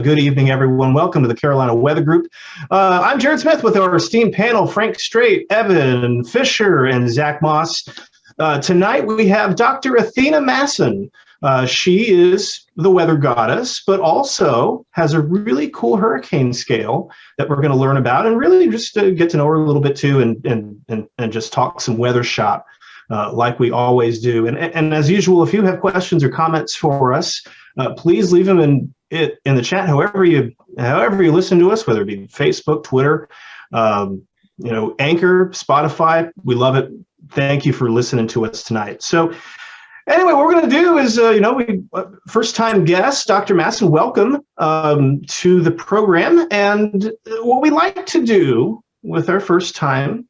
Good evening, everyone. Welcome to the Carolina Weather Group. I'm Jared Smith with our esteemed panel, Frank Strait, Evan Fisher, and Zach Moss. Tonight we have Dr. Athena Masson. She is the weather goddess, but also has a really cool hurricane scale that we're going to learn about and really just get to know her a little bit too and just talk some weather shop like we always do. And as usual, if you have questions or comments for us, please leave them in the chat. However you listen to us, whether it be Facebook, Twitter, Anchor, Spotify, we love it. Thank you for listening to us tonight. So anyway, what we're going to do is, first-time guest, Dr. Masson, welcome to the program. And what we like to do with our first-timers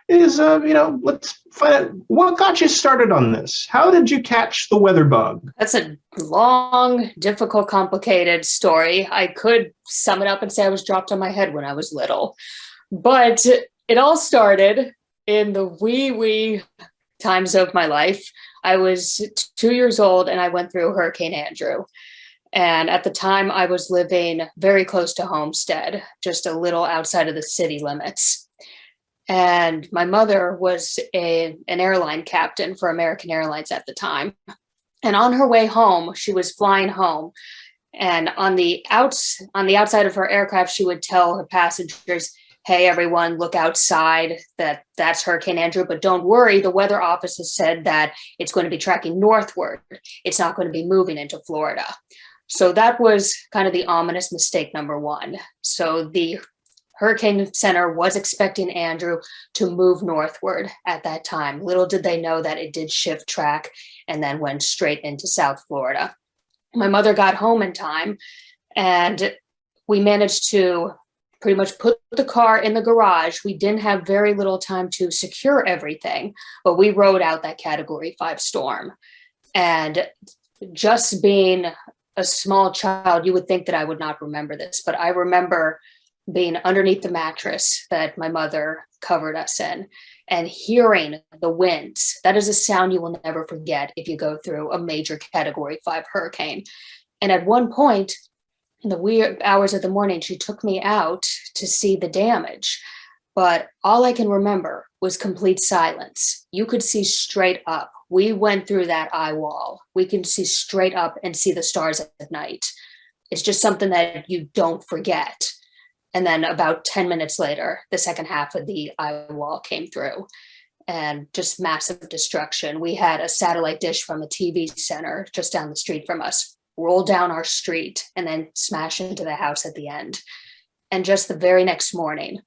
is, let's find out what got you started on this. How did you catch the weather bug? That's a long, difficult, complicated story. I could sum it up and say I was dropped on my head when I was little. But it all started in the wee times of my life. I was 2 years old and I went through Hurricane Andrew. And at the time I was living very close to Homestead, just a little outside of the city limits. And my mother was an airline captain for American Airlines at the time. And on her way home, she was flying home. And on the outside of her aircraft, she would tell her passengers, "Hey, everyone, look outside. That's Hurricane Andrew. But don't worry, the weather office has said that it's going to be tracking northward. It's not going to be moving into Florida." So that was kind of the ominous mistake number one. So the Hurricane Center was expecting Andrew to move northward at that time. Little did they know that it did shift track and then went straight into South Florida. My mother got home in time and we managed to pretty much put the car in the garage. We didn't have very little time to secure everything, but we rode out that Category 5 storm. And just being a small child, you would think that I would not remember this, but I remember being underneath the mattress that my mother covered us in and hearing the winds. That is a sound you will never forget if you go through a major Category 5 hurricane. And at one point in the wee hours of the morning, she took me out to see the damage. But all I can remember was complete silence. You could see straight up. We went through that eye wall. We can see straight up and see the stars at night. It's just something that you don't forget. And then about 10 minutes later, the second half of the eye wall came through and just massive destruction. We had a satellite dish from a TV center just down the street from us roll down our street and then smash into the house at the end. And just the very next morning,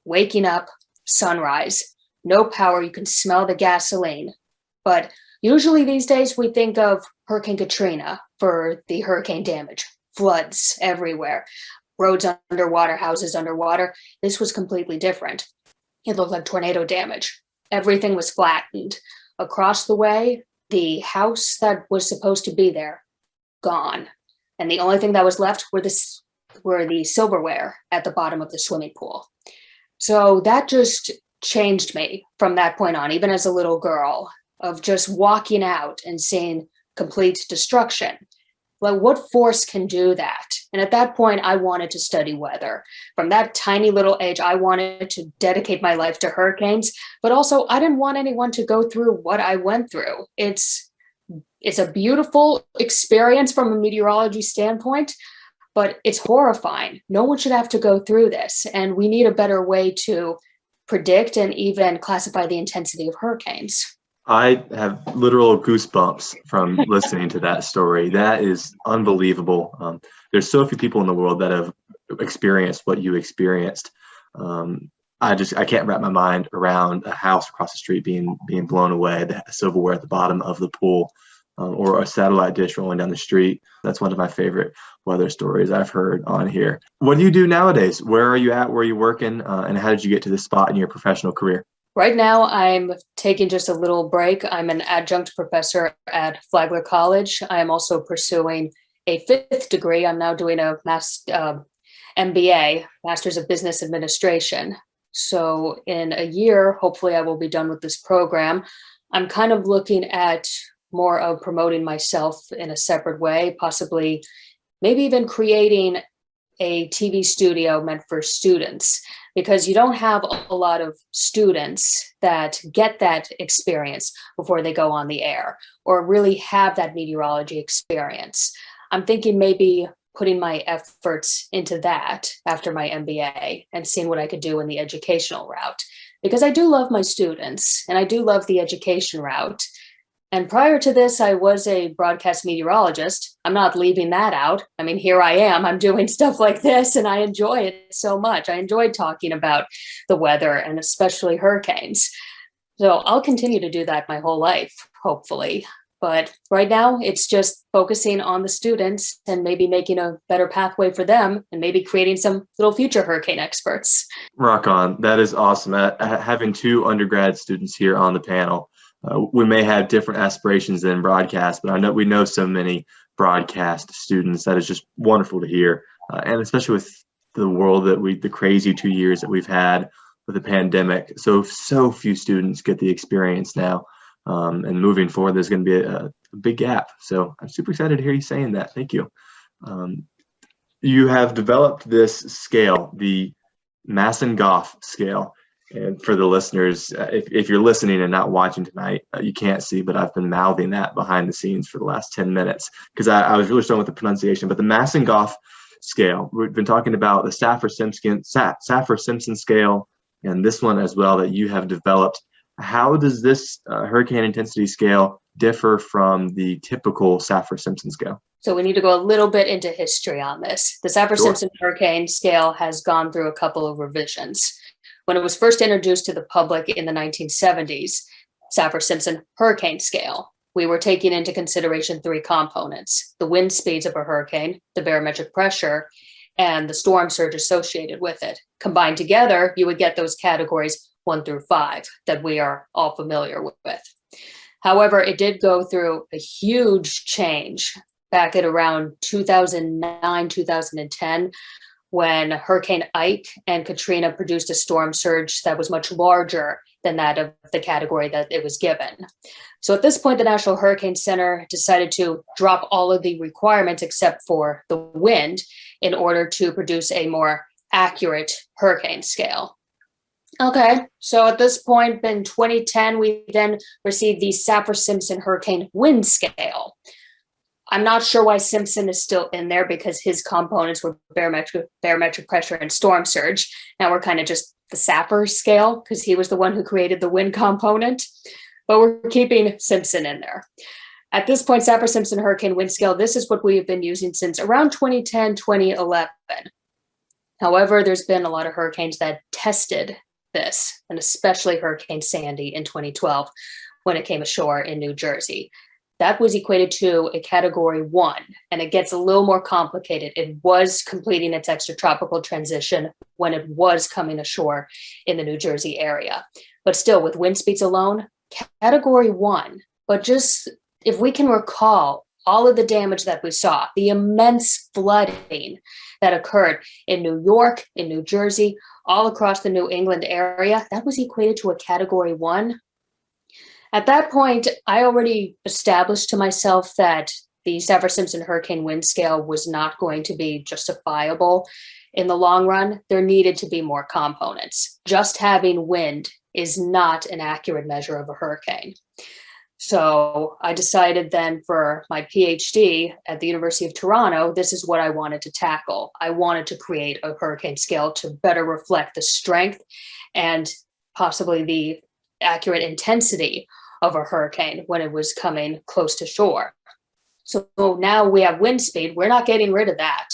waking up, sunrise, no power, you can smell the gasoline. But usually these days we think of Hurricane Katrina for the hurricane damage, floods everywhere. Roads underwater, houses underwater. This was completely different. It looked like tornado damage. Everything was flattened. Across the way, the house that was supposed to be there, gone. And the only thing that was left were the silverware at the bottom of the swimming pool. So that just changed me from that point on, even as a little girl, of just walking out and seeing complete destruction. Like, what force can do that? And at that point, I wanted to study weather. From that tiny little age, I wanted to dedicate my life to hurricanes, but also I didn't want anyone to go through what I went through. It's a beautiful experience from a meteorology standpoint, but it's horrifying. No one should have to go through this. And we need a better way to predict and even classify the intensity of hurricanes. I have literal goosebumps from listening to that story. That is unbelievable. There's so few people in the world that have experienced what you experienced. I can't wrap my mind around a house across the street being blown away, the silverware at the bottom of the pool, or a satellite dish rolling down the street. That's one of my favorite weather stories I've heard on here. What do you do nowadays? Where are you at? Where are you working? And how did you get to this spot in your professional career? Right now, I'm taking just a little break. I'm an adjunct professor at Flagler College. I am also pursuing a 5th degree. I'm now doing a MBA, Master's of Business Administration. So in a year, hopefully I will be done with this program. I'm kind of looking at more of promoting myself in a separate way, possibly maybe even creating a TV studio meant for students, because you don't have a lot of students that get that experience before they go on the air or really have that meteorology experience. I'm thinking maybe putting my efforts into that after my MBA and seeing what I could do in the educational route, because I do love my students and I do love the education route. And prior to this, I was a broadcast meteorologist. I'm not leaving that out. I mean, here I am. I'm doing stuff like this, and I enjoy it so much. I enjoy talking about the weather and especially hurricanes. So I'll continue to do that my whole life, hopefully. But right now, it's just focusing on the students and maybe making a better pathway for them and maybe creating some little future hurricane experts. Rock on. That is awesome. Having two undergrad students here on the panel. We may have different aspirations than broadcast, but I know we know so many broadcast students. That is just wonderful to hear. And especially with the world the crazy 2 years that we've had with the pandemic. So few students get the experience now. And moving forward, there's going to be a big gap. So I'm super excited to hear you saying that. Thank you. You have developed this scale, the Masson-Gough scale. And for the listeners, if you're listening and not watching tonight, you can't see, but I've been mouthing that behind the scenes for the last 10 minutes because I was really struggling with the pronunciation. But the Masson-Gough scale, we've been talking about the Saffir-Simpson scale and this one as well that you have developed. How does this hurricane intensity scale differ from the typical Saffir-Simpson scale? So we need to go a little bit into history on this. The Saffir-Simpson Hurricane Scale has gone through a couple of revisions. When it was first introduced to the public in the 1970s, Saffir-Simpson Hurricane Scale, we were taking into consideration three components: the wind speeds of a hurricane, the barometric pressure, and the storm surge associated with it. Combined together, you would get those categories 1 through 5 that we are all familiar with. However, it did go through a huge change back at around 2009, 2010, when Hurricane Ike and Katrina produced a storm surge that was much larger than that of the category that it was given. So at this point, the National Hurricane Center decided to drop all of the requirements except for the wind in order to produce a more accurate hurricane scale. Okay, so at this point in 2010, we then received the Saffir-Simpson Hurricane Wind Scale. I'm not sure why Simpson is still in there because his components were barometric pressure and storm surge. Now we're kind of just the Saffir scale because he was the one who created the wind component, but we're keeping Simpson in there. At this point, Saffir-Simpson Hurricane Wind Scale, this is what we have been using since around 2010, 2011. However, there's been a lot of hurricanes that tested this, and especially Hurricane Sandy in 2012 when it came ashore in New Jersey. That was equated to a category 1, and it gets a little more complicated. It was completing its extratropical transition when it was coming ashore in the New Jersey area. But still, with wind speeds alone, category 1. But just if we can recall all of the damage that we saw, the immense flooding that occurred in New York, in New Jersey, all across the New England area, that was equated to a category 1. At that point, I already established to myself that the Saffir-Simpson Hurricane Wind Scale was not going to be justifiable in the long run. There needed to be more components. Just having wind is not an accurate measure of a hurricane. So I decided then for my PhD at the University of Toronto, this is what I wanted to tackle. I wanted to create a hurricane scale to better reflect the strength and possibly the accurate intensity of a hurricane when it was coming close to shore. So now we have wind speed. We're not getting rid of that,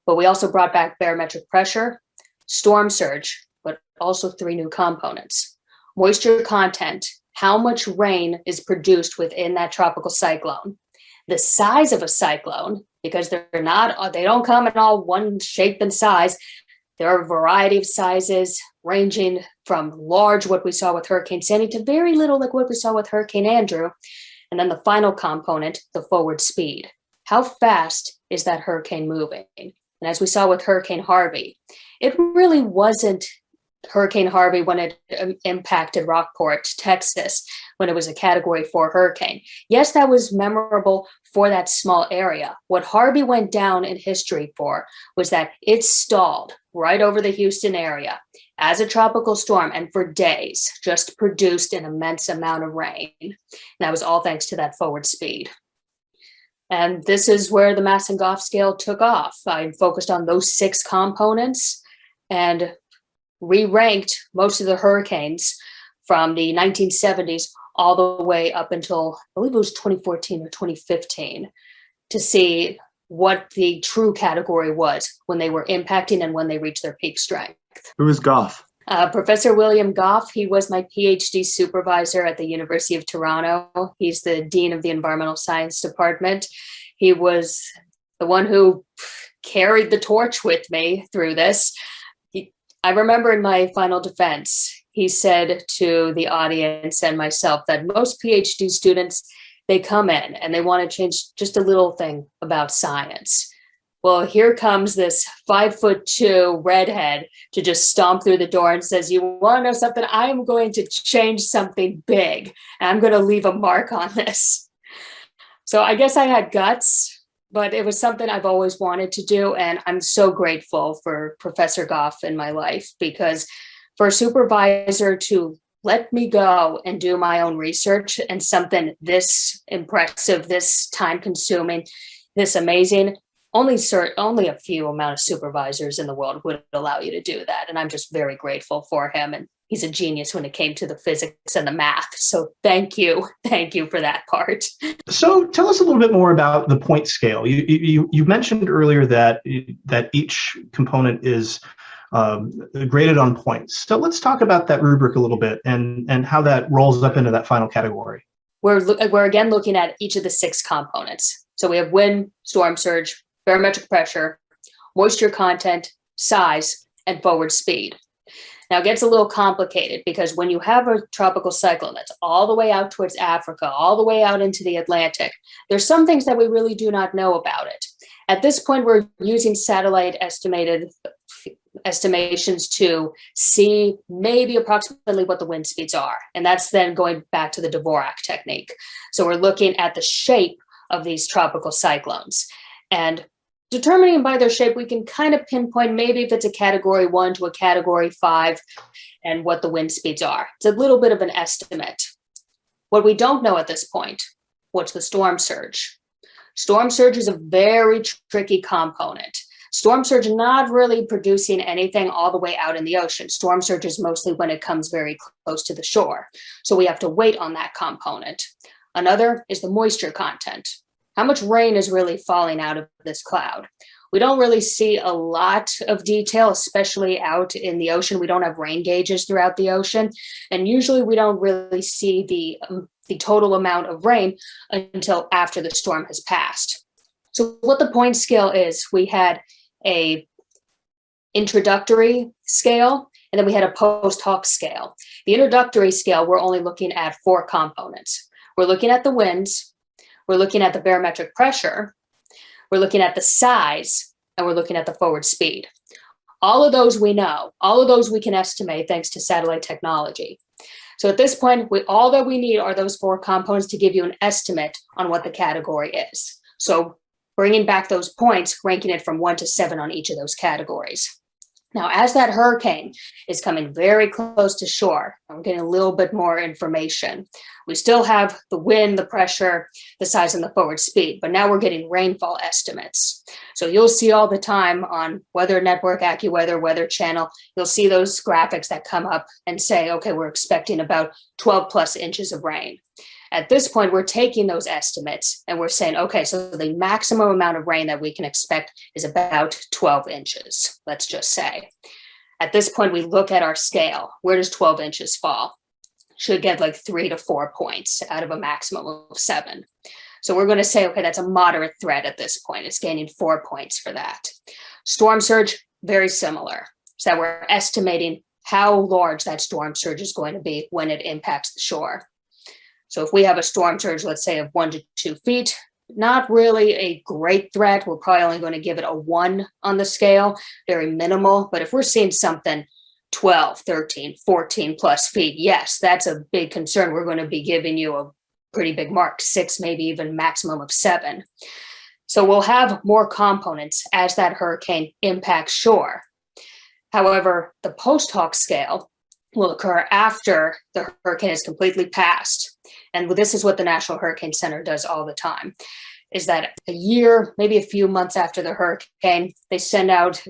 but we also brought back barometric pressure, storm surge, but also 3 new components: moisture content, how much rain is produced within that tropical cyclone, the size of a cyclone, because they don't come in all one shape and size. There are a variety of sizes ranging from large, what we saw with Hurricane Sandy, to very little like what we saw with Hurricane Andrew. And then the final component, the forward speed. How fast is that hurricane moving? And as we saw with Hurricane Harvey, it really wasn't Hurricane Harvey when it impacted Rockport, Texas, when it was a Category 4 hurricane. Yes, that was memorable for that small area. What Harvey went down in history for was that it stalled right over the Houston area as a tropical storm, and for days just produced an immense amount of rain. And that was all thanks to that forward speed. And this is where the Masson-Gough scale took off. I focused on those 6 components and re-ranked most of the hurricanes from the 1970s all the way up until, I believe it was 2014 or 2015, to see what the true category was when they were impacting and when they reached their peak strength. Who is Gough? Professor William Gough. He was my PhD supervisor at the University of Toronto. He's the Dean of the Environmental Science Department. He was the one who carried the torch with me through this. I remember in my final defense, he said to the audience and myself that most PhD students, they come in and they want to change just a little thing about science. Well, here comes this 5'2" redhead to just stomp through the door and says, you want to know something? I'm going to change something big and I'm going to leave a mark on this. So I guess I had guts, but it was something I've always wanted to do. And I'm so grateful for Professor Gough in my life, because for a supervisor to let me go and do my own research and something this impressive, this time consuming, this amazing, only a few amount of supervisors in the world would allow you to do that. And I'm just very grateful for him. And he's a genius when it came to the physics and the math. So thank you for that part. So tell us a little bit more about the point scale. You mentioned earlier that each component is graded on points. So let's talk about that rubric a little bit and how that rolls up into that final category. We're again looking at each of the 6 components. So we have wind, storm surge, barometric pressure, moisture content, size, and forward speed. Now it gets a little complicated because when you have a tropical cyclone that's all the way out towards Africa, all the way out into the Atlantic, there's some things that we really do not know about it. At this point, we're using satellite estimations to see maybe approximately what the wind speeds are. And that's then going back to the Dvorak technique. So we're looking at the shape of these tropical cyclones. And determining by their shape, we can kind of pinpoint maybe if it's a category 1 to a category 5 and what the wind speeds are. It's a little bit of an estimate. What we don't know at this point, what's the storm surge? Storm surge is a very tricky component. Storm surge not really producing anything all the way out in the ocean. Storm surge is mostly when it comes very close to the shore. So we have to wait on that component. Another is the moisture content. How much rain is really falling out of this cloud? We don't really see a lot of detail, especially out in the ocean. We don't have rain gauges throughout the ocean. And usually we don't really see the total amount of rain until after the storm has passed. So what the point scale is, we had a introductory scale, and then we had a post hoc scale. The introductory scale, we're only looking at 4 components. We're looking at the winds, we're looking at the barometric pressure, we're looking at the size, and we're looking at the forward speed. All of those we know, all of those we can estimate thanks to satellite technology. So at this point, all that we need are those 4 components to give you an estimate on what the category is. So bringing back those points, ranking it from 1 to 7 on each of those categories. Now, as that hurricane is coming very close to shore, I'm getting a little bit more information. We still have the wind, the pressure, the size, and the forward speed, but now we're getting rainfall estimates. So you'll see all the time on Weather Network, AccuWeather, Weather Channel, you'll see those graphics that come up and say, okay, we're expecting about 12 plus inches of rain. At this point, we're taking those estimates and we're saying, okay, so the maximum amount of rain that we can expect is about 12 inches, let's just say. At this point, we look at our scale. Where does 12 inches fall? Should get like 3 to 4 points out of a maximum of 7. So we're going to say, okay, that's a moderate threat at this point. It's gaining 4 points for that. Storm surge, very similar. So that we're estimating how large that storm surge is going to be when it impacts the shore. So if we have a storm surge, let's say of 1 to 2 feet, not really a great threat. We're probably only going to give it a 1 on the scale, very minimal. But if we're seeing something 12, 13, 14 plus feet, yes, that's a big concern. We're going to be giving you a pretty big mark, 6, maybe even maximum of 7. So we'll have more components as that hurricane impacts shore. However, the post-hoc scale will occur after the hurricane is completely passed. And this is what the National Hurricane Center does all the time, is that a year, maybe a few months after the hurricane, they send out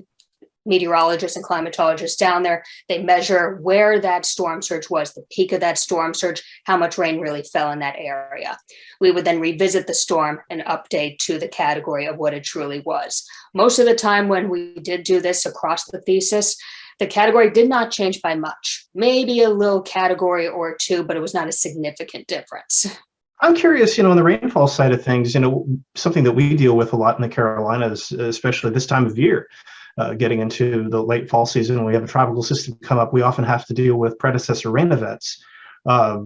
meteorologists and climatologists down there. They measure where that storm surge was, the peak of that storm surge, how much rain really fell in that area. We would then revisit the storm and update to the category of what it truly was. Most of the time when we did do this across the thesis, the category did not change by much, maybe a little category or two, but it was not a significant difference. I'm curious, on the rainfall side of things, something that we deal with a lot in the Carolinas, especially this time of year, getting into the late fall season, when we have a tropical system come up, we often have to deal with predecessor rain events. For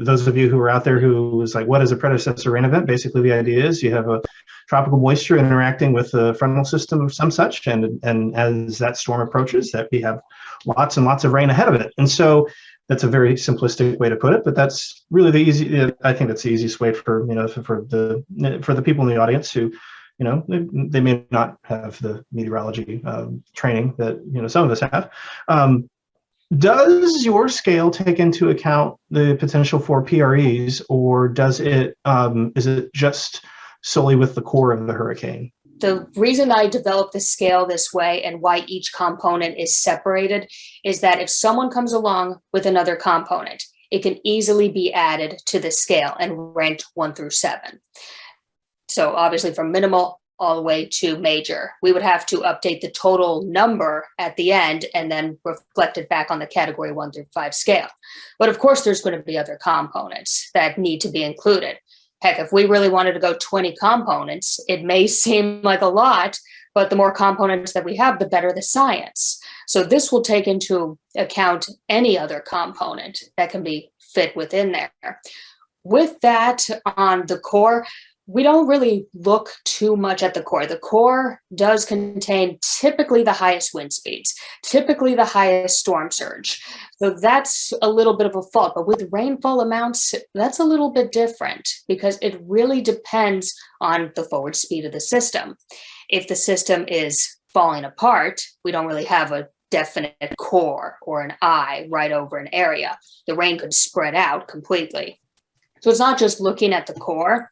those of you who are out there who was like, what is a predecessor rain event? Basically, the idea is you have a tropical moisture interacting with the frontal system of some such, and as that storm approaches, that we have lots and lots of rain ahead of it. And so that's a very simplistic way to put it, but that's really I think that's the easiest way for the people in the audience who, they may not have the meteorology training that, some of us have. Does your scale take into account the potential for PREs, or does it is it just solely with the core of the hurricane? The reason I developed the scale this way and why each component is separated is that if someone comes along with another component, it can easily be added to the scale and ranked 1 through 7. So obviously from minimal all the way to major, we would have to update the total number at the end and then reflect it back on the category 1 through 5 scale. But of course, there's going to be other components that need to be included. Heck, if we really wanted to go 20 components, it may seem like a lot, but the more components that we have, the better the science. So this will take into account any other component that can be fit within there. With that on the core, we don't really look too much at the core. The core does contain typically the highest wind speeds, typically the highest storm surge. So that's a little bit of a fault. But with rainfall amounts, that's a little bit different because it really depends on the forward speed of the system. If the system is falling apart, we don't really have a definite core or an eye right over an area. The rain could spread out completely. So it's not just looking at the core.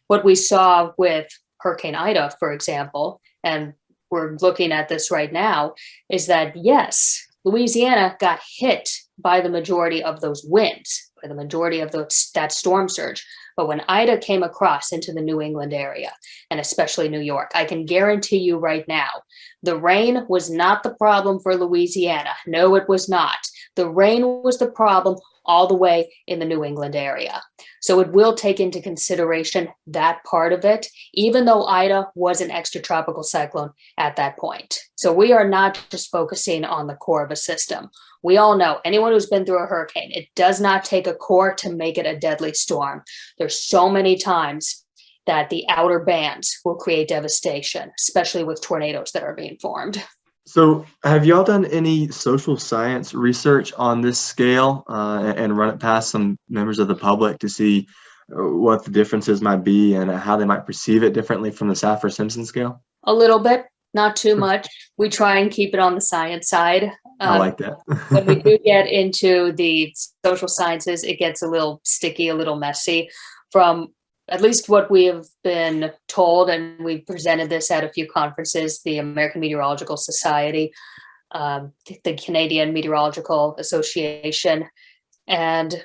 What we saw with Hurricane Ida, for example, and we're looking at this right now, is that yes, Louisiana got hit by the majority of those winds, by the majority of that storm surge. But when Ida came across into the New England area, and especially New York, I can guarantee you right now, the rain was not the problem for Louisiana. No, it was not. The rain was the problem all the way in the New England area. So it will take into consideration that part of it, even though Ida was an extratropical cyclone at that point. So we are not just focusing on the core of a system. We all know, anyone who's been through a hurricane, it does not take a core to make it a deadly storm. There's so many times that the outer bands will create devastation, especially with tornadoes that are being formed. So have y'all done any social science research on this scale and run it past some members of the public to see what the differences might be and how they might perceive it differently from the Saffir-Simpson scale? A little bit, not too much. We try and keep it on the science side. I like that. When we do get into the social sciences, it gets a little sticky, a little messy. From at least what we have been told, and we presented this at a few conferences, the American Meteorological Society, the Canadian Meteorological Association, and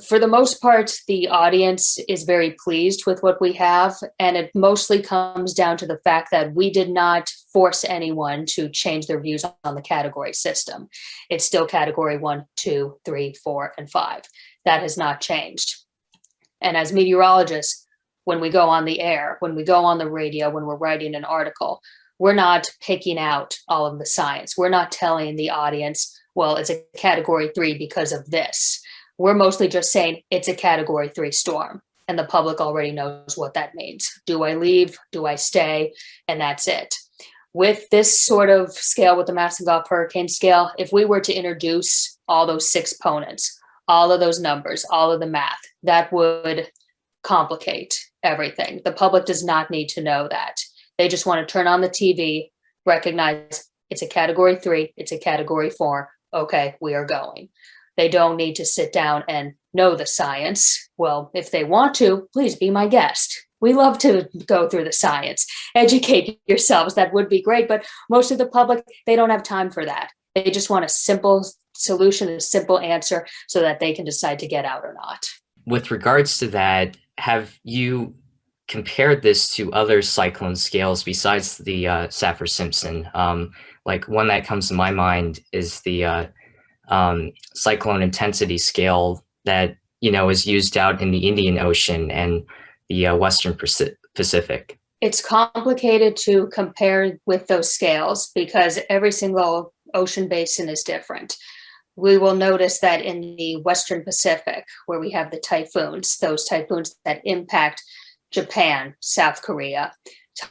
for the most part, the audience is very pleased with what we have, and it mostly comes down to the fact that we did not force anyone to change their views on the category system. It's still category 1, 2, 3, 4, and 5. That has not changed. And as meteorologists, when we go on the air, when we go on the radio, when we're writing an article, we're not picking out all of the science. We're not telling the audience, well, it's a category 3 because of this. We're mostly just saying it's a category 3 storm. And the public already knows what that means. Do I leave? Do I stay? And that's it. With this sort of scale, with the Masson-Gough Hurricane Scale, if we were to introduce all those 6 components, all of those numbers, all of the math, that would complicate everything. The public does not need to know that. They just want to turn on the TV, recognize it's a category 3, it's a category 4. Okay, we are going. They don't need to sit down and know the science. Well, if they want to, please be my guest. We love to go through the science, educate yourselves. That would be great. But most of the public, they don't have time for that. They just want a simple solution, a simple answer so that they can decide to get out or not. With regards to that, have you compared this to other cyclone scales besides the Saffir-Simpson? Like one that comes to my mind is the cyclone intensity scale that, is used out in the Indian Ocean and the Western Pacific. It's complicated to compare with those scales because every single ocean basin is different. We will notice that in the Western Pacific, where we have the typhoons, those typhoons that impact Japan, South Korea,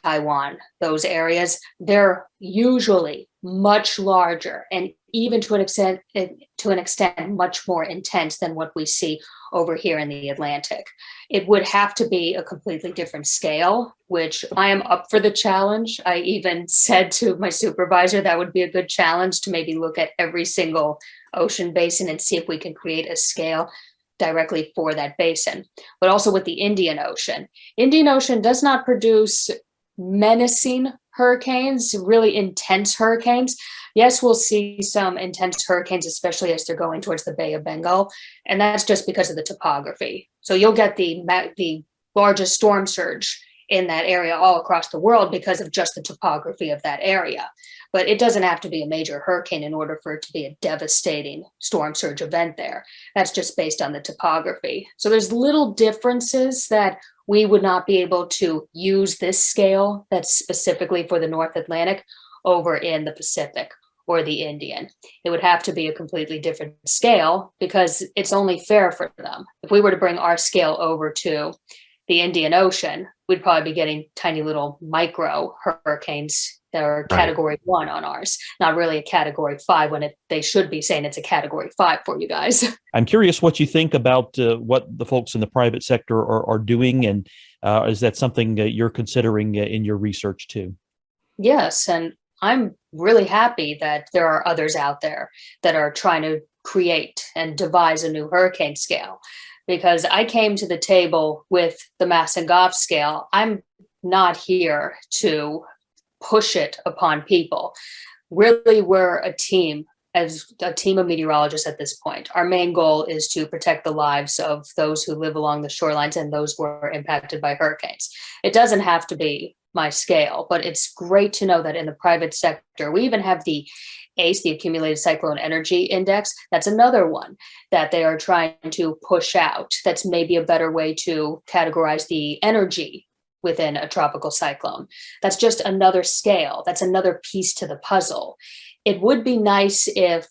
Taiwan, those areas, they're usually much larger and even to an extent much more intense than what we see over here in the Atlantic. It would have to be a completely different scale, which I am up for the challenge. I even said to my supervisor that would be a good challenge to maybe look at every single ocean basin and see if we can create a scale directly for that basin. But also with the Indian Ocean. Indian Ocean does not produce menacing hurricanes, really intense hurricanes. Yes, we'll see some intense hurricanes, especially as they're going towards the Bay of Bengal. And that's just because of the topography. So you'll get the largest storm surge in that area all across the world because of just the topography of that area. But it doesn't have to be a major hurricane in order for it to be a devastating storm surge event there. That's just based on the topography. So there's little differences that we would not be able to use this scale that's specifically for the North Atlantic over in the Pacific or the Indian. It would have to be a completely different scale because it's only fair for them. If we were to bring our scale over to the Indian Ocean, we'd probably be getting tiny little micro hurricanes that are category 1 on ours, not really a category 5 when they should be saying it's a category 5 for you guys. I'm curious what you think about what the folks in the private sector are doing, and is that something you're considering in your research too? Yes, and I'm really happy that there are others out there that are trying to create and devise a new hurricane scale, because I came to the table with the Masson-Gough scale. I'm not here to push it upon people. Really, we're a team, as a team of meteorologists at this point. Our main goal is to protect the lives of those who live along the shorelines and those who are impacted by hurricanes. It doesn't have to be my scale, but it's great to know that in the private sector, we even have the ACE, the Accumulated Cyclone Energy Index. That's another one that they are trying to push out. That's maybe a better way to categorize the energy within a tropical cyclone. That's just another scale. That's another piece to the puzzle. It would be nice if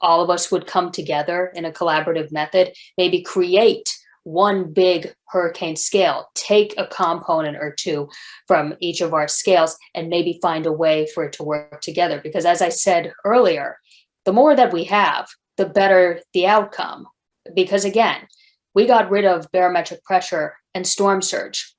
all of us would come together in a collaborative method, maybe create one big hurricane scale, take a component or two from each of our scales and maybe find a way for it to work together. Because as I said earlier, the more that we have, the better the outcome. Because again, we got rid of barometric pressure and storm surge.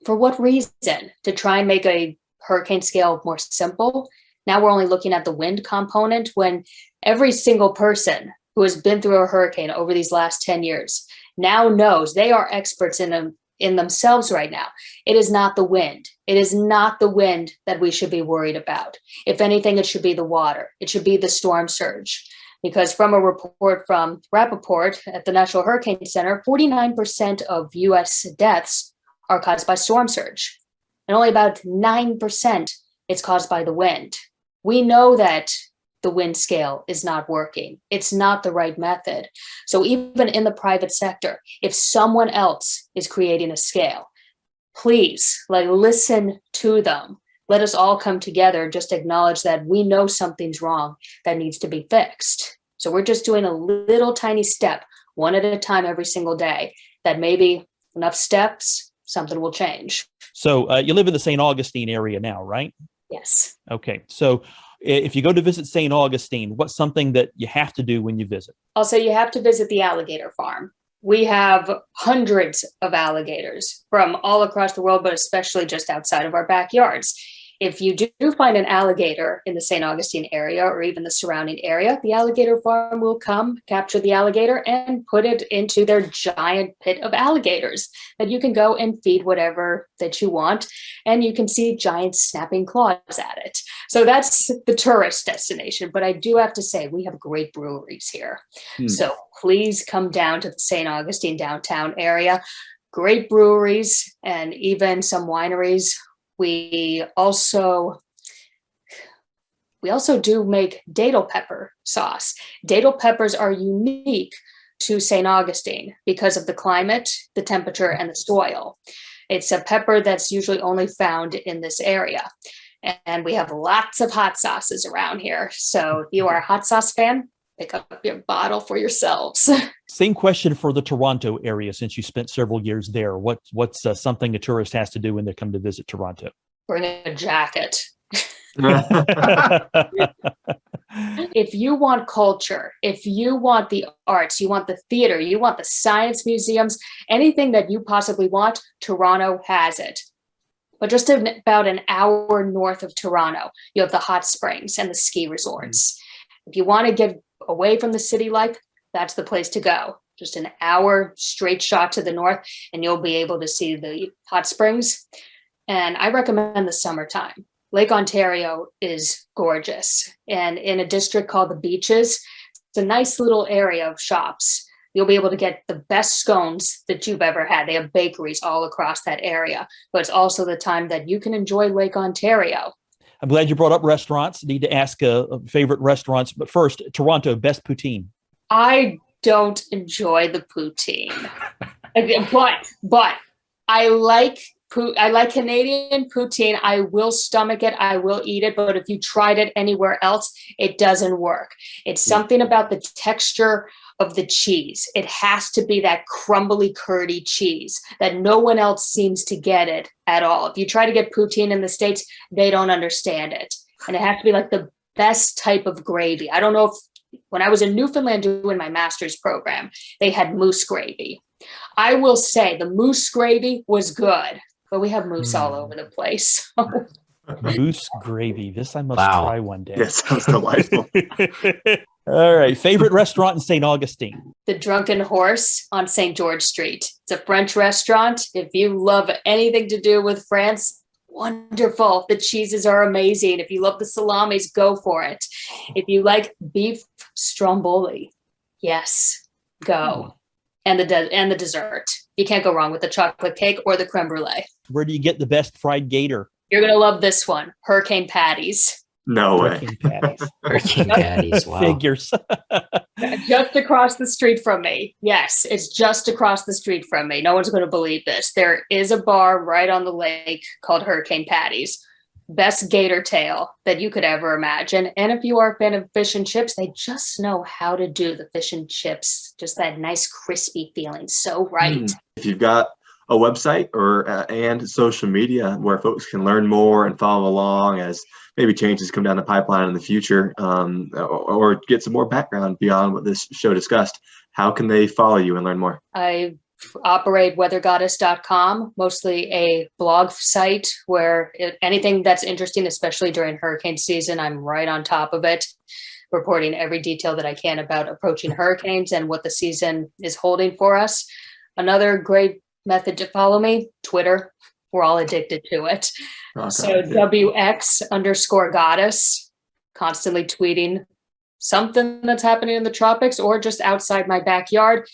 For what reason? To try and make a hurricane scale more simple? Now we're only looking at the wind component when every single person who has been through a hurricane over these last 10 years now knows they are experts in themselves right now. It is not the wind. It is not the wind that we should be worried about. If anything, it should be the water. It should be the storm surge. Because from a report from Rappaport at the National Hurricane Center, 49% of US deaths are caused by storm surge. And only about 9% it's caused by the wind. We know that the wind scale is not working. It's not the right method. So even in the private sector, if someone else is creating a scale, please listen to them. Let us all come together, just acknowledge that we know something's wrong that needs to be fixed. So we're just doing a little tiny step, one at a time every single day, that maybe enough steps, something will change. So you live in the St. Augustine area now, right? Yes. Okay. So if you go to visit St. Augustine, what's something that you have to do when you visit? Also, you have to visit the alligator farm. We have hundreds of alligators from all across the world, but especially just outside of our backyards. If you do find an alligator in the St. Augustine area or even the surrounding area, the alligator farm will come, capture the alligator, and put it into their giant pit of alligators that you can go and feed whatever that you want. And you can see giant snapping claws at it. So that's the tourist destination. But I do have to say, we have great breweries here. So please come down to the St. Augustine downtown area. Great breweries and even some wineries. We also do make datil pepper sauce. Datil peppers are unique to St. Augustine because of the climate, the temperature, and the soil. It's a pepper that's usually only found in this area. And we have lots of hot sauces around here. So if you are a hot sauce fan, pick up your bottle for yourselves. Same question for the Toronto area, since you spent several years there. What's something a tourist has to do when they come to visit Toronto? Bring a jacket. If you want culture, if you want the arts, you want the theater, you want the science museums, anything that you possibly want, Toronto has it. But just about an hour north of Toronto, you have the hot springs and the ski resorts. If you want to get away from the city life, that's the place to go. Just an hour straight shot to the north, and you'll be able to see the hot springs. And I recommend the summertime. Lake Ontario is gorgeous. And in a district called the Beaches, it's a nice little area of shops. You'll be able to get the best scones that you've ever had. They have bakeries all across that area. But it's also the time that you can enjoy Lake Ontario. I'm glad you brought up restaurants. Need to ask favorite restaurants. But first, Toronto, best poutine. I don't enjoy the poutine. but I like Canadian poutine. I will stomach it. I will eat it. But if you tried it anywhere else, it doesn't work. It's something about the texture of the cheese. It has to be that crumbly, curdy cheese that no one else seems to get it at all. If you try to get poutine in the States, they don't understand it. And it has to be like the best type of gravy. I don't know if when I was in Newfoundland doing my master's program, they had moose gravy. I will say the moose gravy was good, but we have moose all over the place. Moose gravy. This I must try one day. Yes, sounds delightful. All right. Favorite restaurant in St. Augustine? The Drunken Horse on St. George Street. It's a French restaurant. If you love anything to do with France, wonderful. The cheeses are amazing. If you love the salamis, go for it. If you like beef stromboli, yes, go. And the dessert. You can't go wrong with the chocolate cake or the creme brulee. Where do you get the best fried gator? You're going to love this one. Hurricane Patties. No way. Hurricane patties. Hurricane patties. Wow. Figures. Just across the street from me. Yes, it's just across the street from me. No one's going to believe this. There is a bar right on the lake called Hurricane Patties. Best gator tail that you could ever imagine. And if you are a fan of fish and chips, they just know how to do the fish and chips. Just that nice crispy feeling. So right. If you've got a website or and social media where folks can learn more and follow along as maybe changes come down the pipeline in the future, or get some more background beyond what this show discussed, how can they follow you and learn more? I operate weathergoddess.com, mostly a blog site where anything that's interesting, especially during hurricane season, I'm right on top of it, reporting every detail that I can about approaching hurricanes and what the season is holding for us. Another great method to follow me, Twitter. We're all addicted to it. Okay, so yeah. WX_goddess, constantly tweeting something that's happening in the tropics or just outside my backyard.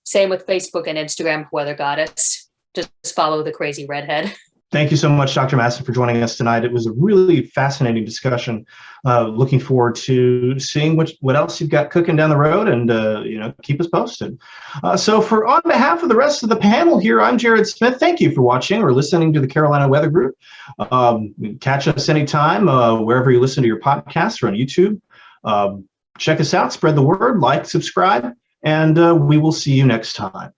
Same with Facebook and Instagram, Weather Goddess. Just follow the crazy redhead. Thank you so much, Dr. Masson, for joining us tonight. It was a really fascinating discussion. Looking forward to seeing what else you've got cooking down the road, and keep us posted. So on behalf of the rest of the panel here, I'm Jared Smith. Thank you for watching or listening to the Carolina Weather Group. Catch us anytime, wherever you listen to your podcasts or on YouTube. Check us out, spread the word, like, subscribe, and we will see you next time.